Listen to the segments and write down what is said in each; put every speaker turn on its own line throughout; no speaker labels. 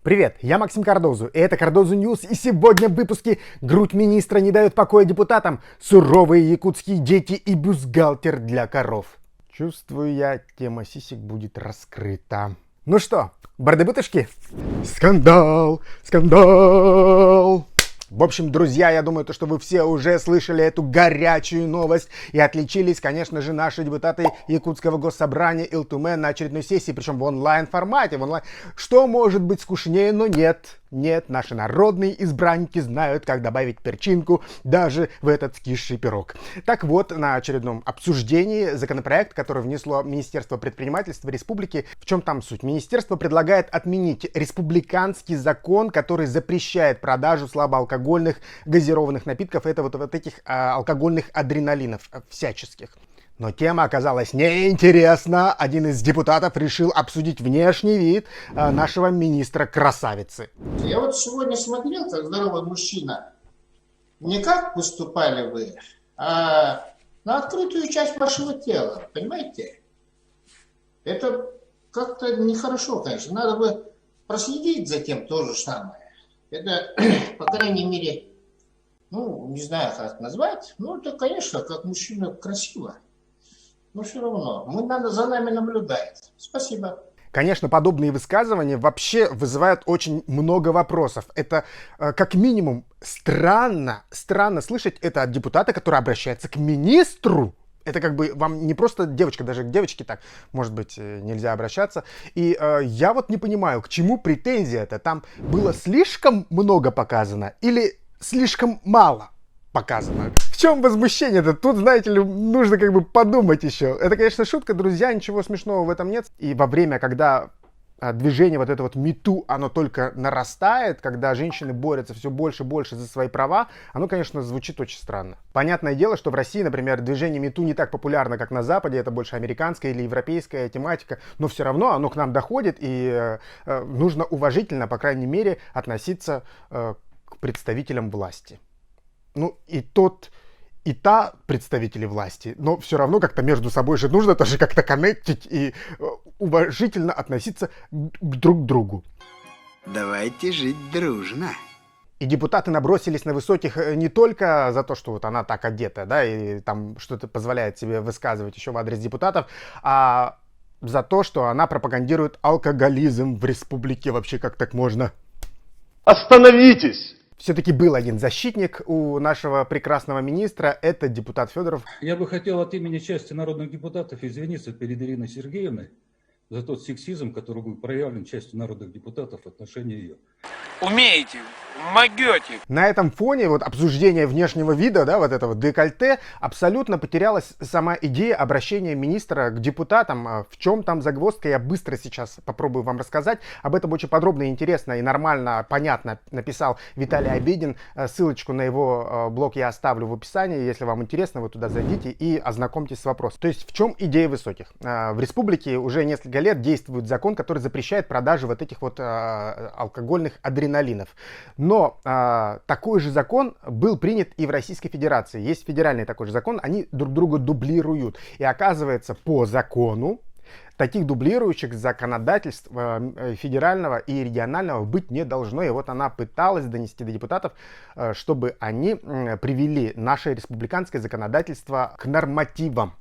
Привет, я Максим Кардозу, и это Кардозу Ньюс, и сегодня в выпуске грудь министра не дает покоя депутатам, суровые якутские дети и бюстгальтер для коров. Чувствую я, тема сисек будет раскрыта. Ну что, бардыбытышки? Скандал, скандал! В общем, друзья, я думаю, что вы все уже слышали эту горячую новость и отличились, конечно же, наши депутаты Якутского госсобрания Илтумен на очередной сессии, причем в онлайн-формате. Что может быть скучнее, но нет. Нет, наши народные избранники знают, как добавить перчинку даже в этот скисший пирог. Так вот, на очередном обсуждении законопроект, который внесло Министерство предпринимательства Республики. В чем там суть? Министерство предлагает отменить республиканский закон, который запрещает продажу слабоалкогольных газированных напитков. Это вот этих алкогольных адреналинов всяческих. Но тема оказалась неинтересна. Один из депутатов решил обсудить внешний вид нашего министра-красавицы.
Я вот сегодня смотрел, как здоровый мужчина. Не как выступали вы, а на открытую часть вашего тела. Понимаете? Это как-то нехорошо, конечно. Надо бы проследить за тем то же самое. Это, по крайней мере, не знаю, как назвать. Это, конечно, как мужчина красиво. Но все равно, за нами наблюдает. Спасибо.
Конечно, подобные высказывания вообще вызывают очень много вопросов. Это, как минимум, странно слышать это от депутата, который обращается к министру. Это как бы вам не просто девочка, даже к девочке так, может быть, нельзя обращаться. И я вот не понимаю, к чему претензия-то? Там было слишком много показано или слишком мало показано? В чем возмущение-то? Тут, знаете ли, нужно как бы подумать еще. Это, конечно, шутка, друзья, ничего смешного в этом нет. И во время, когда движение вот это вот #MeToo, оно только нарастает, когда женщины борются все больше и больше за свои права, оно, конечно, звучит очень странно. Понятное дело, что в России, например, движение #MeToo не так популярно, как на Западе, это больше американская или европейская тематика, но все равно оно к нам доходит, и нужно уважительно, по крайней мере, относиться к представителям власти. И тот, и та представители власти, но все равно как-то между собой же нужно тоже как-то коннектить и уважительно относиться друг к другу.
Давайте жить дружно.
И депутаты набросились на высоких не только за то, что вот она так одета, да, и там что-то позволяет себе высказывать еще в адрес депутатов, а за то, что она пропагандирует алкоголизм в республике. Вообще, как так можно?
Остановитесь!
Все-таки был один защитник у нашего прекрасного министра, это депутат Федоров.
Я бы хотел от имени части народных депутатов извиниться перед Ириной Сергеевной за тот сексизм, который был проявлен частью народных депутатов в отношении ее.
Умеете, могете.
На этом фоне вот обсуждения внешнего вида, да, вот этого декольте, абсолютно потерялась сама идея обращения министра к депутатам. В чем там загвоздка, я быстро сейчас попробую вам рассказать. Об этом очень подробно, интересно и нормально, понятно написал Виталий Обедин. Ссылочку на его блог я оставлю в описании. Если вам интересно, вы туда зайдите и ознакомьтесь с вопросом. То есть в чем идея высоких? В республике уже несколько лет действует закон, который запрещает продажу вот этих вот алкогольных адреналинов. Но такой же закон был принят и в Российской Федерации. Есть федеральный такой же закон, они друг друга дублируют. И оказывается, по закону таких дублирующих законодательств федерального и регионального быть не должно. И вот она пыталась донести до депутатов, чтобы они привели наше республиканское законодательство к нормативам.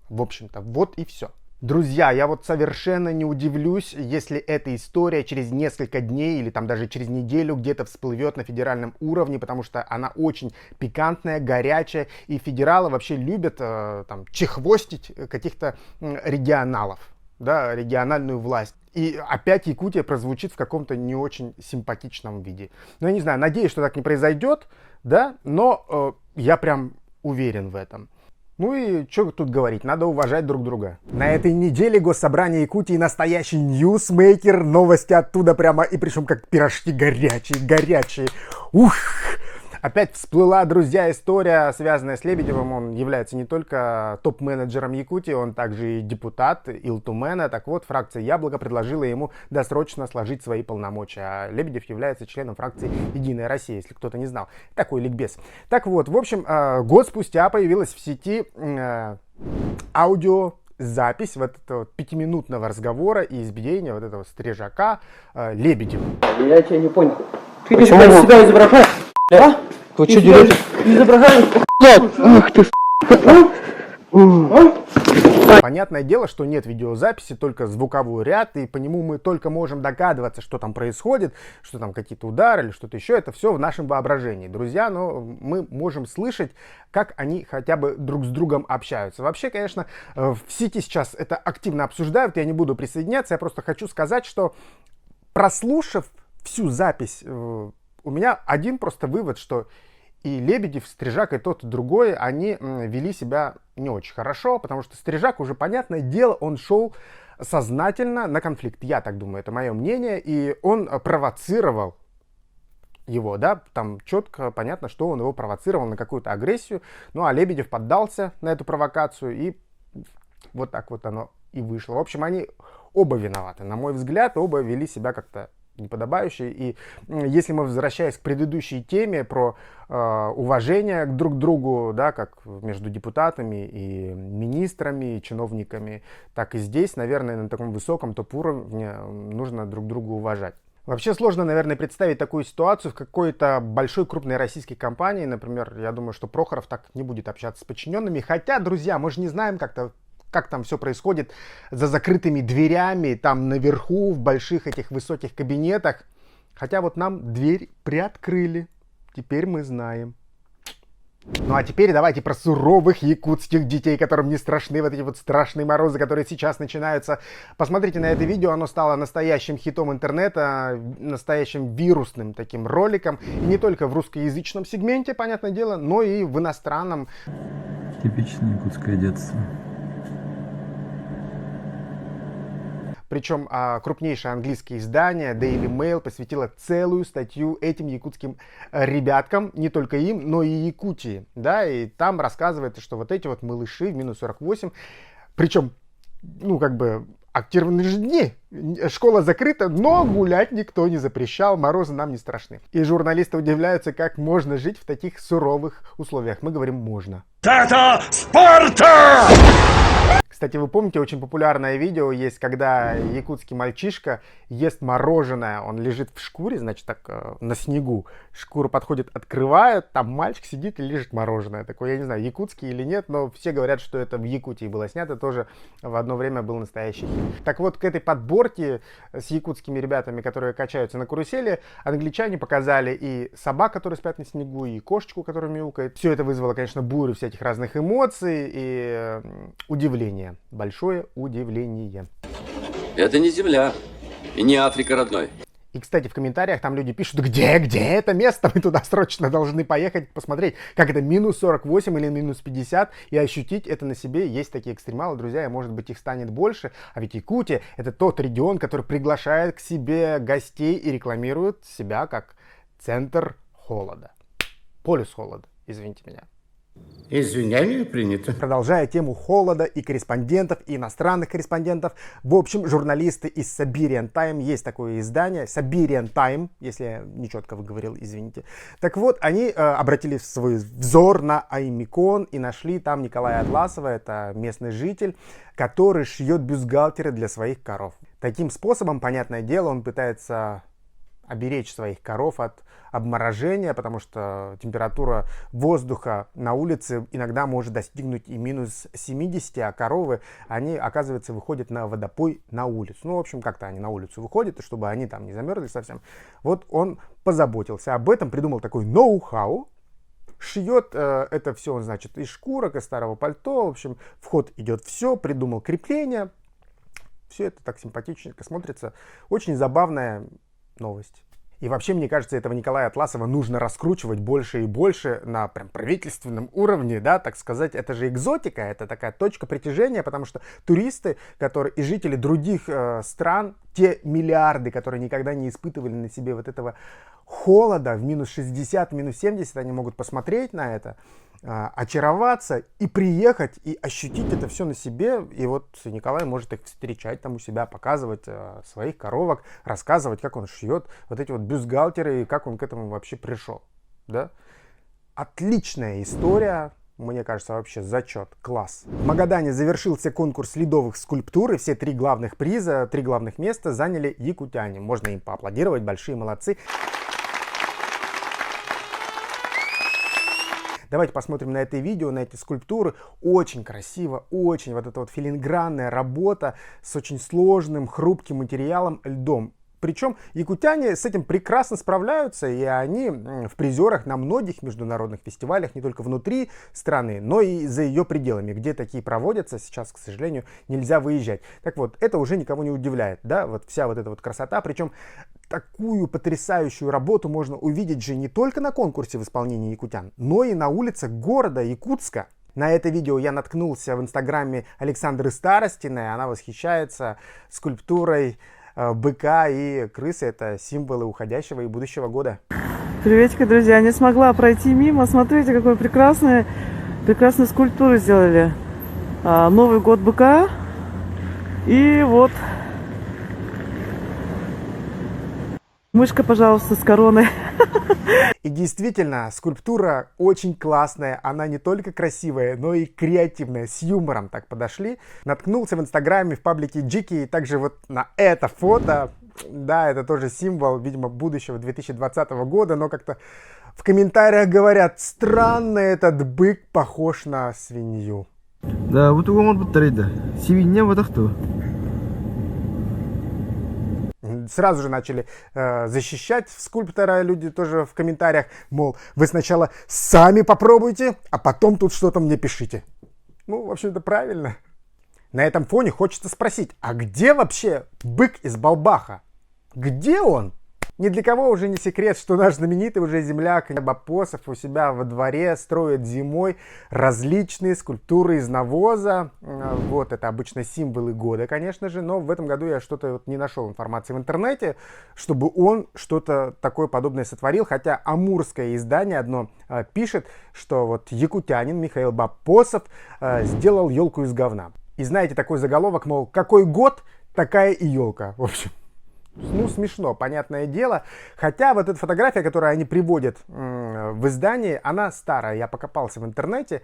В общем-то, вот и все. Друзья, я вот совершенно не удивлюсь, если эта история через несколько дней или там даже через неделю где-то всплывет на федеральном уровне, потому что она очень пикантная, горячая, и федералы вообще любят там чехвостить каких-то регионалов, да, региональную власть. И опять Якутия прозвучит в каком-то не очень симпатичном виде. Я не знаю, надеюсь, что так не произойдет, да, но я прям уверен в этом. И что тут говорить, надо уважать друг друга. На этой неделе Госсобрание Якутии настоящий ньюсмейкер, новости оттуда прямо, и причем как пирожки горячие. Ух! Опять всплыла, друзья, история, связанная с Лебедевым. Он является не только топ-менеджером Якутии, он также и депутат Илтумена. Так вот, фракция «Яблоко» предложила ему досрочно сложить свои полномочия. А Лебедев является членом фракции «Единая Россия», если кто-то не знал. Такой ликбез. Так вот, в общем, год спустя появилась в сети аудио запись вот этого пятиминутного разговора и избиения вот этого стрижака Лебедева.
Я тебя не понял. Ты почему себя изображаешь? А?
Вы что делаете?
Изображаешь?
Ах ты,
Понятное дело, что нет видеозаписи, только звуковой ряд, и по нему мы только можем догадываться, что там происходит, что там какие-то удары или что-то еще. Это все в нашем воображении, друзья, но мы можем слышать, как они хотя бы друг с другом общаются. Вообще, конечно, в сети сейчас это активно обсуждают, я не буду присоединяться, я просто хочу сказать, что прослушав всю запись, у меня один просто вывод, что и Лебедев, Стрижак, и тот, и другой, они вели себя не очень хорошо, потому что Стрижак, уже понятное дело, он шел сознательно на конфликт. Я так думаю, это мое мнение. И он провоцировал его, да, там четко понятно, что он его провоцировал на какую-то агрессию. Ну, а Лебедев поддался на эту провокацию, и вот так вот оно и вышло. В общем, они оба виноваты. На мой взгляд, оба вели себя как-то неподобающие. И если мы, возвращаясь к предыдущей теме про уважение друг к другу, да, как между депутатами и министрами, и чиновниками, так и здесь, наверное, на таком высоком топ-уровне нужно друг друга уважать. Вообще сложно, наверное, представить такую ситуацию в какой-то большой крупной российской компании. Например, я думаю, что Прохоров так не будет общаться с подчиненными. Хотя, друзья, мы же не знаем, как там все происходит за закрытыми дверями, там наверху, в больших этих высоких кабинетах. Хотя вот нам дверь приоткрыли. Теперь мы знаем. Ну а теперь давайте про суровых якутских детей, которым не страшны вот эти вот страшные морозы, которые сейчас начинаются. Посмотрите на это видео, оно стало настоящим хитом интернета, настоящим вирусным таким роликом. И не только в русскоязычном сегменте, понятное дело, но и в иностранном.
Типичное якутское детство.
Причем крупнейшее английское издание Daily Mail посвятило целую статью этим якутским ребяткам, не только им, но и Якутии. Да, и там рассказывается, что вот эти вот малыши в минус 48, причем, ну, как бы, активные же дни. Школа закрыта, но гулять никто не запрещал, морозы нам не страшны. И журналисты удивляются, как можно жить в таких суровых условиях. Мы говорим, можно.
Это Спарта!
Кстати, вы помните, очень популярное видео есть, когда якутский мальчишка ест мороженое, он лежит в шкуре, значит, так на снегу, шкуру подходит, открывают, там мальчик сидит и лежит мороженое. Такое, я не знаю, якутский или нет, но все говорят, что это в Якутии было снято, тоже в одно время был настоящий хит. Так вот, к этой подборке с якутскими ребятами, которые качаются на карусели, англичане показали и собак, которые спят на снегу, и кошечку, которая мяукает. Все это вызвало, конечно, бурю всяких разных эмоций и удивление. Большое удивление.
Это не Земля и не Африка, родной.
И, кстати, в комментариях там люди пишут, где это место, мы туда срочно должны поехать, посмотреть, как это минус 48 или минус 50, и ощутить это на себе. Есть такие экстремалы, друзья, и может быть их станет больше. А ведь Якутия — это тот регион, который приглашает к себе гостей и рекламирует себя как центр холода. Полюс холода, извините меня.
Извинения принято.
Продолжая тему холода и корреспондентов, и иностранных корреспондентов, в общем, журналисты из Siberian Time, есть такое издание, Siberian Time, если я нечетко выговорил, извините. Так вот, они обратили свой взор на Аймикон и нашли там Николая Атласова, это местный житель, который шьет бюстгальтеры для своих коров. Таким способом, понятное дело, он пытается оберечь своих коров от обморожения, потому что температура воздуха на улице иногда может достигнуть и минус 70, а коровы, они, оказывается, выходят на водопой на улицу. Ну, в общем, как-то они на улицу выходят, и чтобы они там не замерзли совсем. Вот он позаботился об этом, придумал такой ноу-хау, шьет это все, он, значит, из шкурок, из старого пальто, в общем, в ход идет все, придумал крепление. Все это так симпатичненько смотрится. Очень забавная новость. И вообще, мне кажется, этого Николая Атласова нужно раскручивать больше и больше на прям правительственном уровне, да, так сказать. Это же экзотика, это такая точка притяжения, потому что туристы, которые и жители других стран, те миллиарды, которые никогда не испытывали на себе вот этого холода в минус 60, минус 70, они могут посмотреть на это, очароваться и приехать и ощутить это все на себе. И вот Николай может их встречать там у себя, показывать своих коровок, рассказывать, как он шьет вот эти вот бюстгальтеры и как он к этому вообще пришел. Да? Отличная история. Мне кажется, вообще зачет, класс. В Магадане завершился конкурс ледовых скульптур, и все 3 главных приза, 3 главных места заняли якутяне. Можно им поаплодировать, большие молодцы. Давайте посмотрим на это видео, на эти скульптуры. Очень красиво, очень вот эта вот филигранная работа с очень сложным, хрупким материалом, льдом. Причем якутяне с этим прекрасно справляются, и они в призерах на многих международных фестивалях, не только внутри страны, но и за ее пределами, где такие проводятся. Сейчас, к сожалению, нельзя выезжать. Так вот, это уже никого не удивляет, да, вот вся вот эта вот красота. Причем такую потрясающую работу можно увидеть же не только на конкурсе в исполнении якутян, но и на улицах города Якутска. На это видео я наткнулся в инстаграме Александры Старостиной. Она восхищается скульптурой быка и крысы. Это символы уходящего и будущего года.
Приветики, друзья. Не смогла пройти мимо. Смотрите, какой прекрасные скульптуры сделали. Новый год быка. И вот мышка, пожалуйста, с короной.
И действительно, скульптура очень классная. Она не только красивая, но и креативная. С юмором так подошли. Наткнулся в инстаграме, в паблике Джики. И также вот на это фото. Да, это тоже символ, видимо, будущего 2020 года. Но как-то в комментариях говорят, странно этот бык похож на свинью.
Да, вот его может быть да. Свинья вот кто?
Сразу же начали защищать скульптора люди тоже в комментариях, мол, вы сначала сами попробуйте, а потом тут что-то мне пишите. Ну, в общем-то, правильно. На этом фоне хочется спросить, а где вообще бык из Балбаха? Где он? Ни для кого уже не секрет, что наш знаменитый уже земляк Бапосов у себя во дворе строит зимой различные скульптуры из навоза. Вот, это обычно символы года, конечно же, но в этом году я что-то вот не нашел информации в интернете, чтобы он что-то такое подобное сотворил, хотя амурское издание одно пишет, что вот якутянин Михаил Бапосов сделал елку из говна. И знаете, такой заголовок, мол, какой год, такая и елка, в общем. Ну, смешно, понятное дело. Хотя вот эта фотография, которую они приводят в издании, она старая. Я покопался в интернете.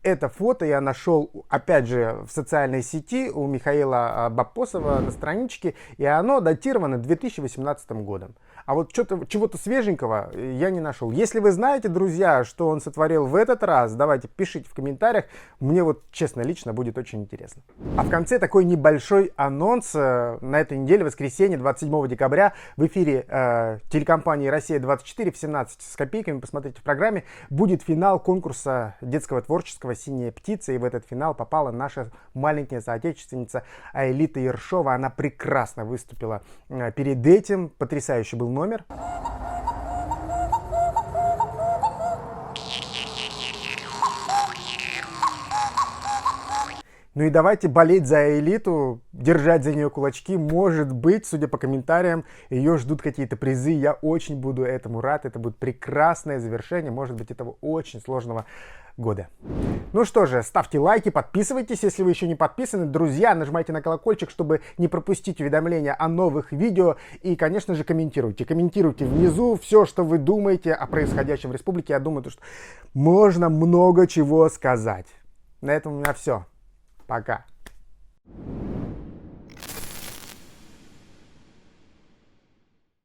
Это фото я нашел, опять же, в социальной сети у Михаила Бапосова на страничке. И оно датировано 2018 годом. А вот чего-то свеженького я не нашел. Если вы знаете, друзья, что он сотворил в этот раз, давайте пишите в комментариях. Мне вот, честно, лично будет очень интересно. А в конце такой небольшой анонс. На этой неделе, воскресенье, 27 декабря, в эфире телекомпании «Россия-24» в 17 с копейками, посмотрите в программе, будет финал конкурса детского творческого «Синяя птица». И в этот финал попала наша маленькая соотечественница Аэлита Ершова. Она прекрасно выступила перед этим. Потрясающий был номер. Ну и давайте болеть за Элиту, держать за нее кулачки. Может быть, судя по комментариям, ее ждут какие-то призы. Я очень буду этому рад. Это будет прекрасное завершение, может быть, этого очень сложного года. Ну что же, ставьте лайки, подписывайтесь, если вы еще не подписаны. Друзья, нажимайте на колокольчик, чтобы не пропустить уведомления о новых видео. И, конечно же, комментируйте. Комментируйте внизу все, что вы думаете о происходящем в республике. Я думаю, что можно много чего сказать. На этом у меня все. Пока.